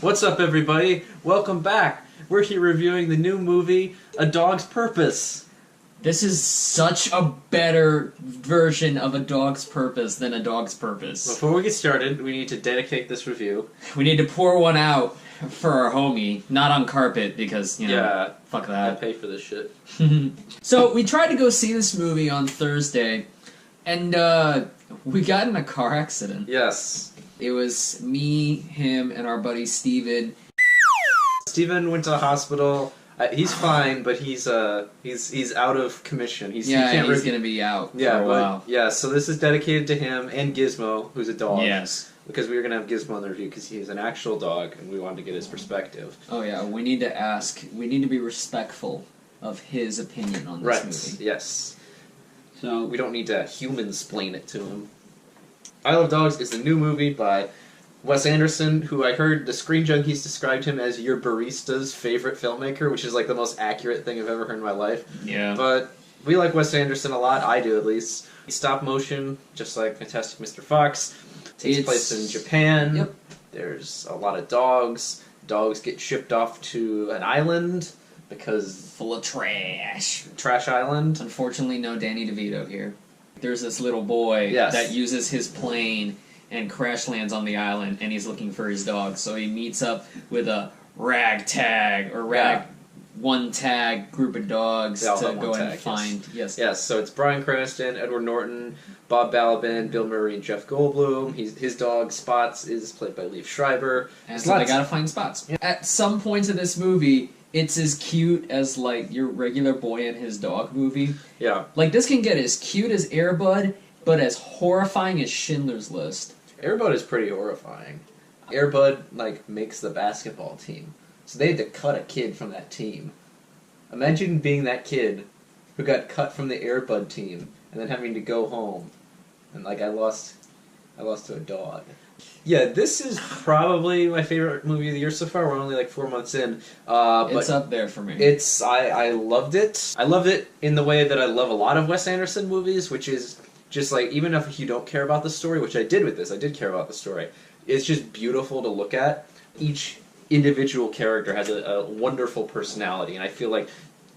What's up, everybody? Welcome back. We're here reviewing the new movie, A Dog's Purpose. This is such a better version of A Dog's Purpose than A Dog's Purpose. Before we get started, we need to dedicate this review. We need to pour one out for our homie, not on carpet, because, you know, fuck that. I pay for this shit. So, we tried to go see this movie on Thursday, and we got in a car accident. Yes. It was me, him, and our buddy Steven. Steven went to the hospital. He's fine, but he's out of commission. He's gonna be out for a while. Yeah, so this is dedicated to him and Gizmo, who's a dog. Yes. Because we were gonna have Gizmo in the review because he's an actual dog, and we wanted to get his perspective. Oh yeah, we need to be respectful of his opinion on this movie. Yes. So we don't need to human-splain it to him. I Love Dogs is the new movie by Wes Anderson, who I heard the Screen Junkies described him as your barista's favorite filmmaker, which is like the most accurate thing I've ever heard in my life. Yeah. But we like Wes Anderson a lot. I do, at least. Stop motion, just like Fantastic Mr. Fox. Takes place in Japan. Yep. There's a lot of dogs. Dogs get shipped off to an island because... full of trash. Trash island. Unfortunately, no Danny DeVito here. There's this little boy that uses his plane and crash lands on the island, and he's looking for his dog. So he meets up with a one tag group of dogs to go and find. Yes. Yes. So it's Bryan Cranston, Edward Norton, Bob Balaban, Bill Murray, and Jeff Goldblum. His dog Spots is played by Liev Schreiber. And so they gotta find Spots. Yeah. At some points in this movie, it's as cute as, like, your regular boy and his dog movie. Yeah. Like, this can get as cute as Air Bud, but as horrifying as Schindler's List. Air Bud is pretty horrifying. Air Bud, like, makes the basketball team. So they had to cut a kid from that team. Imagine being that kid who got cut from the Air Bud team and then having to go home. And, like, I lost to a dog. Yeah, this is probably my favorite movie of the year so far. We're only like 4 months in. It's up there for me. I loved it. I loved it in the way that I love a lot of Wes Anderson movies, which is just like, even if you don't care about the story, which I did with this, I did care about the story, it's just beautiful to look at. Each individual character has a wonderful personality, and I feel like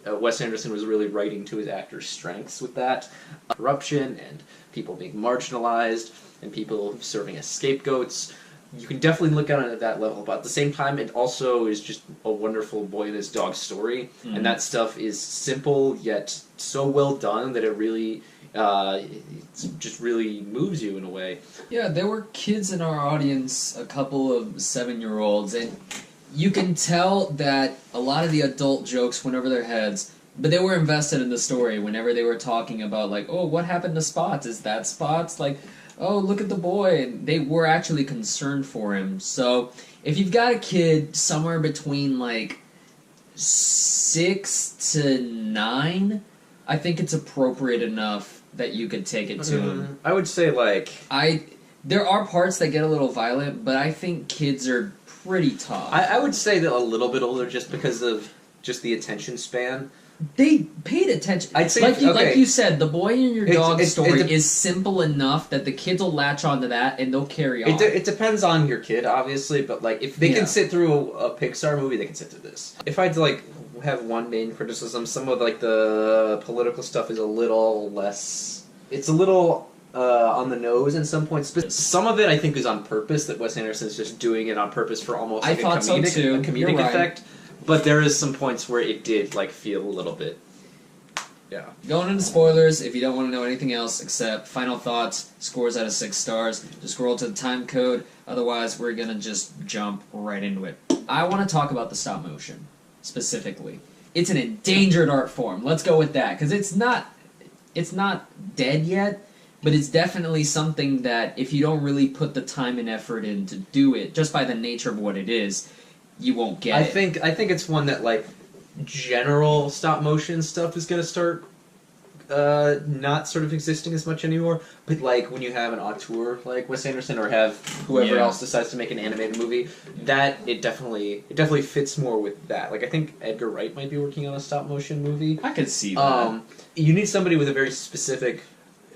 Wes Anderson was really writing to his actors' strengths with that. Corruption and people being marginalized and people serving as scapegoats. You can definitely look at it at that level, but at the same time, it also is just a wonderful boy and his dog story, and that stuff is simple yet so well done that it really just really moves you in a way. Yeah, there were kids in our audience, a couple of 7-year-olds, and you can tell that a lot of the adult jokes went over their heads, but they were invested in the story whenever they were talking about, like, oh, what happened to Spots? Is that Spots? Like, oh, look at the boy. And they were actually concerned for him. So, if you've got a kid somewhere between, like, 6 to 9, I think it's appropriate enough that you could take it to him. I would say, like... There are parts that get a little violent, but I think kids are pretty tough. I would say that a little bit older just because of just the attention span. They paid attention. I'd say, like you said, the boy and your dog story is simple enough that the kids will latch onto that and they'll carry on. It depends on your kid, obviously, but like if they can sit through a Pixar movie, they can sit through this. If I had to like have one main criticism, some of like the political stuff is a little less. It's a little on the nose in some points. But some of it I think is on purpose. That Wes Anderson is just doing it on purpose for almost like a comedic effect. But there is some points where it did, like, feel a little bit, Going into spoilers, if you don't want to know anything else except final thoughts, scores out of 6 stars, just scroll to the time code, otherwise we're gonna just jump right into it. I want to talk about the stop motion, specifically. It's an endangered art form, let's go with that, because it's not dead yet, but it's definitely something that if you don't really put the time and effort in to do it, just by the nature of what it is, you won't get it. I think it's one that, like, general stop-motion stuff is going to start not sort of existing as much anymore. But, like, when you have an auteur like Wes Anderson or have whoever else decides to make an animated movie, that it definitely fits more with that. Like, I think Edgar Wright might be working on a stop-motion movie. I could see that. You need somebody with a very specific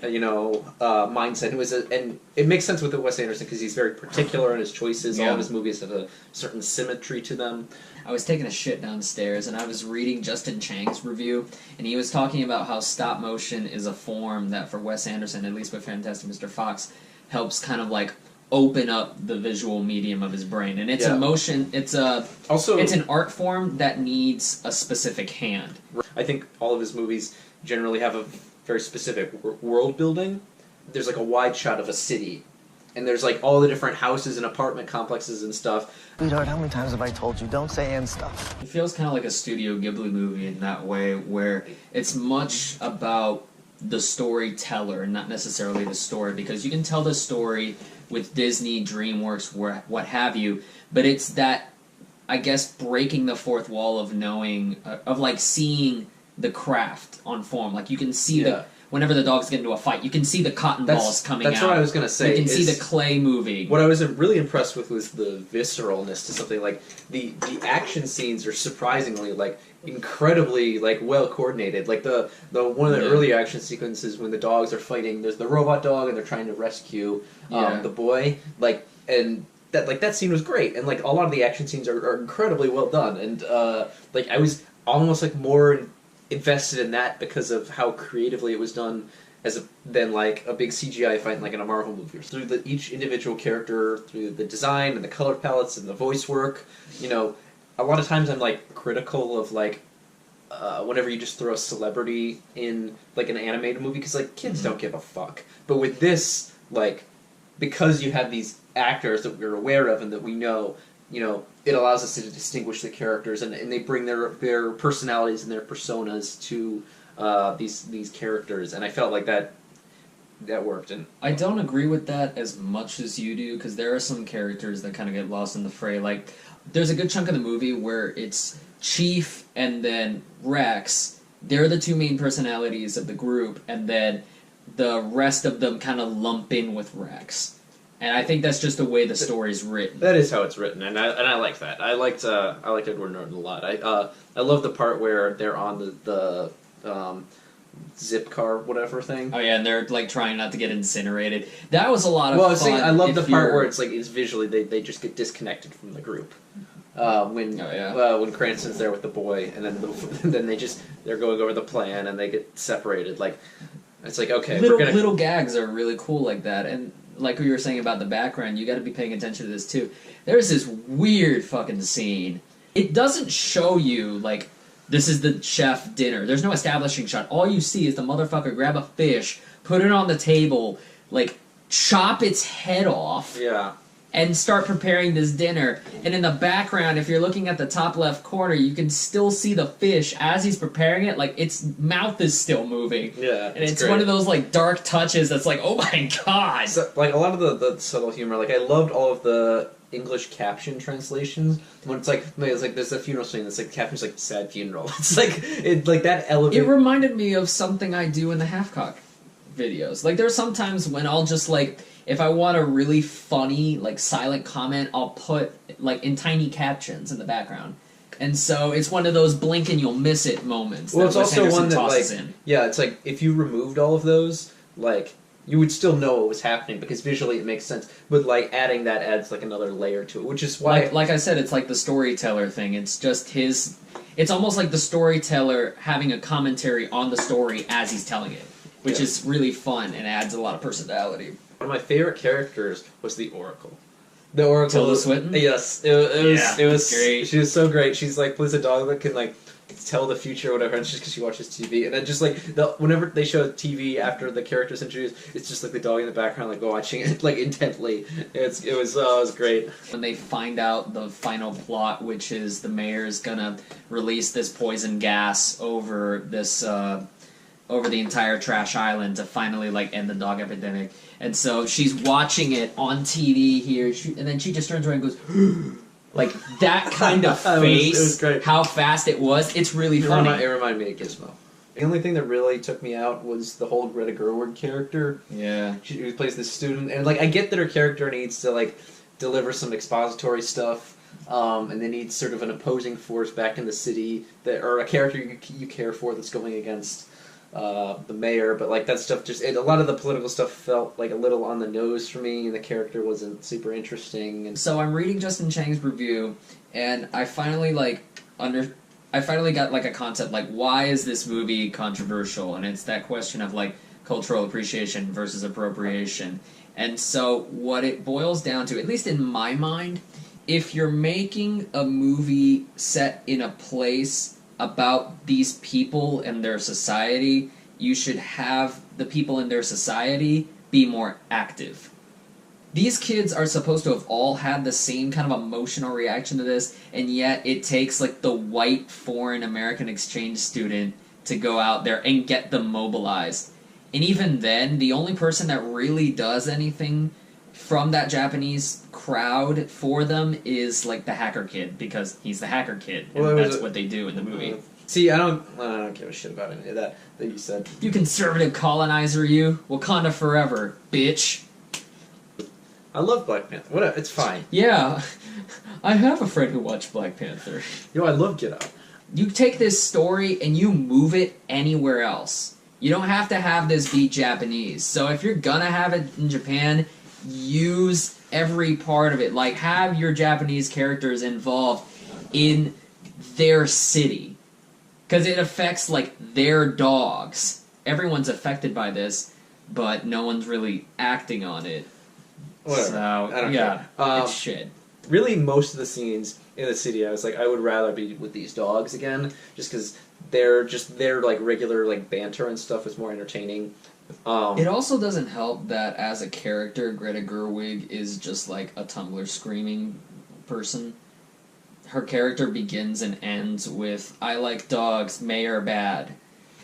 mindset. And it makes sense with Wes Anderson because he's very particular in his choices. Yeah. All of his movies have a certain symmetry to them. I was taking a shit downstairs and I was reading Justin Chang's review, and he was talking about how stop motion is a form that for Wes Anderson, at least with Fantastic Mr. Fox, helps kind of like open up the visual medium of his brain. And it's a motion, it's an art form that needs a specific hand. I think all of his movies generally have a very specific world building. There's like a wide shot of a city, and there's like all the different houses and apartment complexes and stuff. Sweetheart, how many times have I told you, don't say and stuff? It feels kind of like a Studio Ghibli movie in that way, where it's much about the storyteller and not necessarily the story, because you can tell the story with Disney, DreamWorks, what have you, but it's that, I guess, breaking the fourth wall of knowing, of like seeing the craft on form. Like you can see whenever the dogs get into a fight, you can see the cotton balls coming out. That's what I was going to say. You can see the clay moving. What I was really impressed with was the visceralness to something. Like the action scenes are surprisingly like incredibly like well coordinated. Like the one of the early action sequences when the dogs are fighting, there's the robot dog and they're trying to rescue the boy. That scene was great, and like a lot of the action scenes are incredibly well done. And like I was almost like more invested in that because of how creatively it was done than like a big CGI fight like in a Marvel movie. Through each individual character, through the design and the color palettes and the voice work, a lot of times I'm like critical of like whenever you just throw a celebrity in like an animated movie because like kids don't give a fuck. But with this, like because you have these actors that we're aware of and that we know, it allows us to distinguish the characters, and they bring their personalities and their personas to these characters, and I felt like that worked. And I don't agree with that as much as you do, because there are some characters that kind of get lost in the fray. Like, there's a good chunk of the movie where it's Chief and then Rex. They're the two main personalities of the group, and then the rest of them kind of lump in with Rex. And I think that's just the way the story's written. That is how it's written, and I like that. I liked Edward Norton a lot. I love the part where they're on the zip car, whatever thing. Oh yeah, and they're like trying not to get incinerated. That was a lot of fun. I love the part where it's like it's visually they just get disconnected from the group. When Cranston's there with the boy, and then they're going over the plan, and they get separated. Like it's like okay, little gags are really cool like that, and. Like we were saying about the background, you got to be paying attention to this too. There's this weird fucking scene. It doesn't show you, like, this is the chef dinner. There's no establishing shot. All you see is the motherfucker grab a fish, put it on the table, like, chop its head off, and start preparing this dinner. And in the background, if you're looking at the top left corner, you can still see the fish as he's preparing it. Like, its mouth is still moving. Yeah, and it's one of those, like, dark touches that's like, oh my god! So, like, a lot of the subtle humor, like, I loved all of the English caption translations. When it's like there's a funeral scene that's like, the caption's like, sad funeral. It's like, that elevated... It reminded me of something I do in the HalfKocked videos. Like, there's sometimes when I'll just, like... If I want a really funny, like, silent comment, I'll put, like, in tiny captions in the background. And so it's one of those blink and you'll miss it moments. Well, it's also one that, like, in. Yeah, it's like, if you removed all of those, like, you would still know what was happening, because visually it makes sense. But, like, adding that adds, like, another layer to it, which is why... Like I said, it's like the storyteller thing. It's just his... It's almost like the storyteller having a commentary on the story as he's telling it, which is really fun and adds a lot of personality. One of my favorite characters was the Oracle. The Oracle. Tilda Swinton? Yes, it was great. She was so great. She's like plays a dog that can like tell the future or whatever, and it's just because she watches TV. And then just like whenever they show TV after the character's introduced, it's just like the dog in the background like watching it like intently. It was great. When they find out the final plot, which is the mayor's gonna release this poison gas over this over the entire trash island to finally like end the dog epidemic. And so she's watching it on TV here, and then she just turns around and goes, like, that kind of face, it was great. How fast it was, it's really funny. It reminded me of Gizmo. The only thing that really took me out was the whole Greta Gerwig character. Yeah. Who plays this student, and, like, I get that her character needs to, like, deliver some expository stuff, and they need sort of an opposing force back in the city, or a character you care for that's going against the mayor, but like that stuff a lot of the political stuff felt like a little on the nose for me, and the character wasn't super interesting. And So I'm reading Justin Chang's review, and I finally got like a concept, like why is this movie controversial? And it's that question of like cultural appreciation versus appropriation. And so what it boils down to, at least in my mind, if you're making a movie set in a place about these people and their society, you should have the people in their society be more active. These kids are supposed to have all had the same kind of emotional reaction to this, and yet it takes like the white foreign American exchange student to go out there and get them mobilized. And even then, the only person that really does anything from that Japanese crowd for them is like the hacker kid, because he's the hacker kid, and that's what they do in the movie. See, I don't give a shit about any of that you said. You conservative colonizer, you. Wakanda forever, bitch. I love Black Panther. Whatever, it's fine. Yeah, I have a friend who watched Black Panther. Yo, I love Get Out. You take this story and you move it anywhere else. You don't have to have this be Japanese. So if you're gonna have it in Japan, use every part of it. Like, have your Japanese characters involved in their city. Because it affects, like, their dogs. Everyone's affected by this, but no one's really acting on it. Whatever. So, I don't yeah, care. it's shit. Really, most of the scenes in the city, I was like, I would rather be with these dogs again, just because their like regular like banter and stuff is more entertaining. It also doesn't help that as a character, Greta Gerwig is just like a Tumblr screaming person. Her character begins and ends with, I like dogs, may are bad.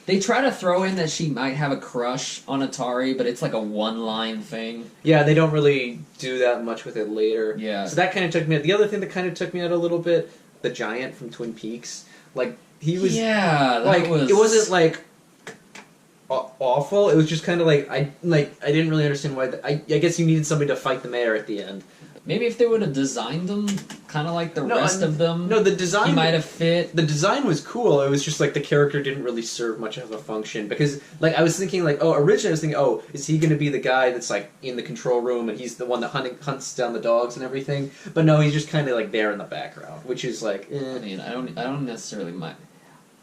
They try to throw in that she might have a crush on Atari, but it's like a one-line thing. Yeah, they don't really do that much with it later. Yeah. So that kind of took me out. The other thing that kind of took me out a little bit, the giant from Twin Peaks. Like, he was... Yeah, like, it wasn't, like, awful. It was just kind of like, I didn't really understand why... I guess you needed somebody to fight the mayor at the end. Maybe if they would have designed them kind of like the rest of them, no, the design, he might have fit. The design was cool. It was just like the character didn't really serve much of a function, because like I was thinking like, originally I was thinking, is he going to be the guy that's like in the control room and he's the one that hunts down the dogs and everything? But no, he's just kind of like there in the background, which is like, I mean, I don't necessarily mind.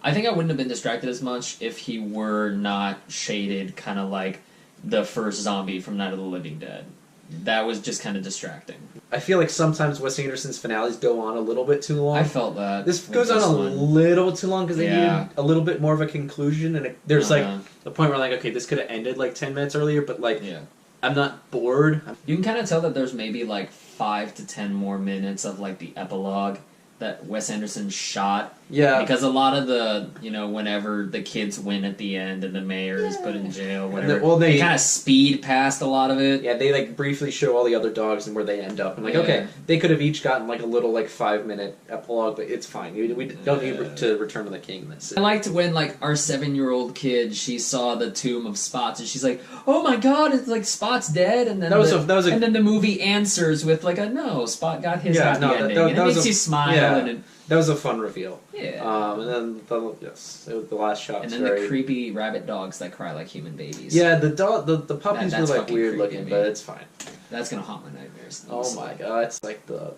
I think I wouldn't have been distracted as much if he were not shaded kind of like the first zombie from Night of the Living Dead. That was just kind of distracting. I feel like sometimes Wes Anderson's finales go on a little bit too long. I felt that. This goes on a little too long because they needed a little bit more of a conclusion, and there's like the point where like, okay, this could have ended like 10 minutes earlier, but like, I'm not bored. You can kind of tell that there's maybe like 5 to 10 more minutes of like the epilogue that Wes Anderson shot. Yeah. Because a lot of the, whenever the kids win at the end and the mayor is put in jail, whatever, they kind of speed past a lot of it. Yeah, they like briefly show all the other dogs and where they end up. And like, okay, they could have each gotten like a little like 5-minute epilogue, but it's fine. We don't need to Return of the King. That's it. I liked when like our 7-year-old kid, she saw the tomb of Spots and she's like, "Oh my God, it's like Spot's dead." And then and then the movie answers with like no, Spot got his happy ending, and it makes you smile. Yeah. And that was a fun reveal. Yeah. And then the last shot. And then the creepy rabbit dogs that cry like human babies. Yeah, the puppies were like weird creepy, looking, but it's fine. That's gonna haunt my nightmares. Oh my God, it's like the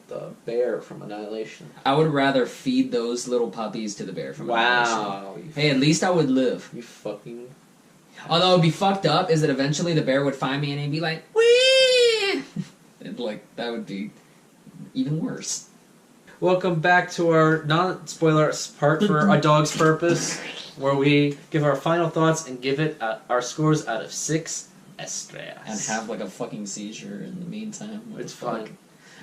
bear from Annihilation. I would rather feed those little puppies to the bear from Annihilation. Wow. Hey, at least I would live. You fucking... Although it would be fucked up is that eventually the bear would find me and he'd be like, "Wee!" And like, that would be even worse. Welcome back to our non-spoiler part for A Dog's Purpose, where we give our final thoughts and give it our scores out of 6 estrellas. And have like a fucking seizure in the meantime. It's fun.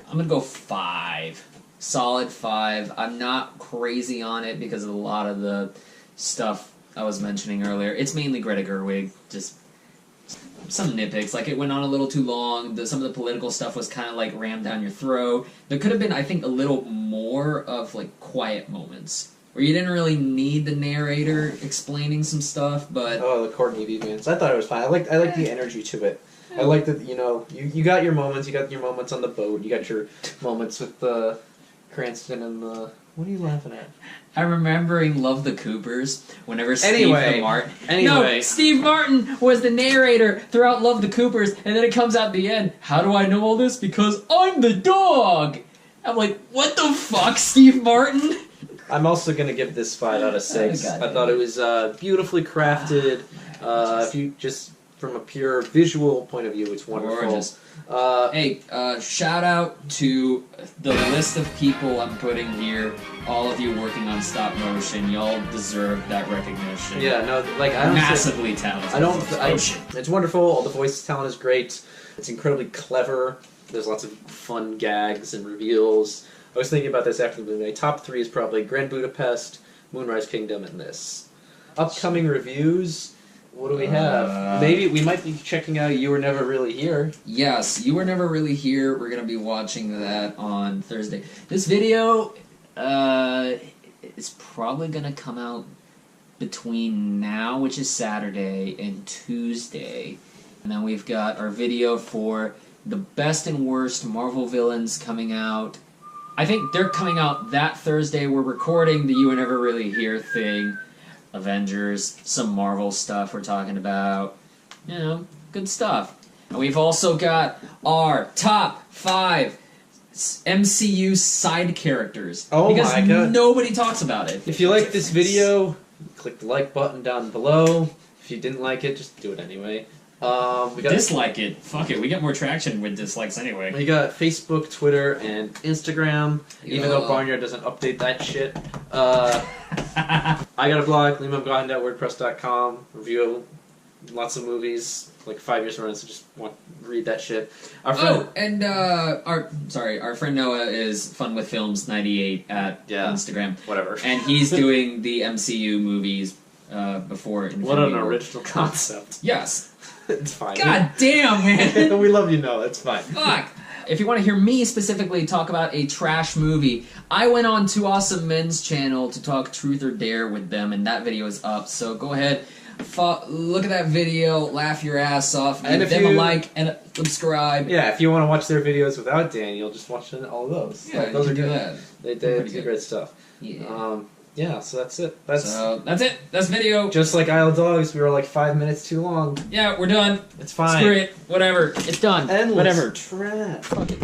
I'm gonna go 5. Solid 5. I'm not crazy on it because of a lot of the stuff I was mentioning earlier. It's mainly Greta Gerwig, just some nitpicks, like it went on a little too long, some of the political stuff was kind of like rammed down your throat. There could have been, I think, a little more of like quiet moments, where you didn't really need the narrator explaining some stuff, but... Oh, the Courtney deviants. I thought it was fine. I liked the energy to it. I liked that, you got your moments on the boat, you got your moments with the Cranston and the... What are you laughing at? I'm remembering Love the Coopers whenever Anyway, No, Steve Martin was the narrator throughout Love the Coopers, and then it comes out at the end, how do I know all this? Because I'm the dog! I'm like, what the fuck, Steve Martin? I'm also going to give this 5 out of 6. God I thought it was beautifully crafted. If you just, from a pure visual point of view, it's wonderful. Gorgeous. Hey, shout out to the list of people I'm putting here. All of you working on stop motion, y'all deserve that recognition. Yeah, no, like I don't massively talented. It's wonderful. All the voice talent is great. It's incredibly clever. There's lots of fun gags and reveals. I was thinking about this after the movie. My top 3 is probably Grand Budapest, Moonrise Kingdom, and this. Upcoming reviews. What do we have? Maybe we might be checking out You Were Never Really Here. Yes, You Were Never Really Here. We're going to be watching that on Thursday. This video is probably going to come out between now, which is Saturday, and Tuesday. And then we've got our video for the best and worst Marvel villains coming out. I think they're coming out that Thursday. We're recording the You Were Never Really Here thing. Avengers, some Marvel stuff we're talking about. You know, good stuff. And we've also got our top 5 MCU side characters. Oh because my god. Nobody talks about it. If you like this video, click the like button down below. If you didn't like it, just do it anyway. We got dislike it. Fuck it. We get more traction with dislikes anyway. We got Facebook, Twitter, and Instagram. Even though Barnyard doesn't update that shit. I got a blog, LeeMoGod.wordpress.com. Review lots of movies, like 5 years running. So just read that shit. Our friend, our friend Noah is Fun with Films 98 at Instagram. Whatever. And he's doing the MCU movies before Infinity What an War. original concept. Yes. It's fine. God damn, man. We love you, Noah. It's fine. Fuck. If you want to hear me specifically talk about a trash movie, I went on to Awesome Men's channel to talk Truth or Dare with them, and that video is up. So go ahead, look at that video, laugh your ass off, give them a like and a subscribe. Yeah, if you want to watch their videos without Daniel, just watch all of those. Yeah, those are do good. that. They do great stuff. Yeah. Yeah, so that's it. That's it. That's video. Just like Isle of Dogs, we were like 5 minutes too long. Yeah, we're done. It's fine. Screw it. Whatever. It's done. Endless Whatever. trash. Fuck it.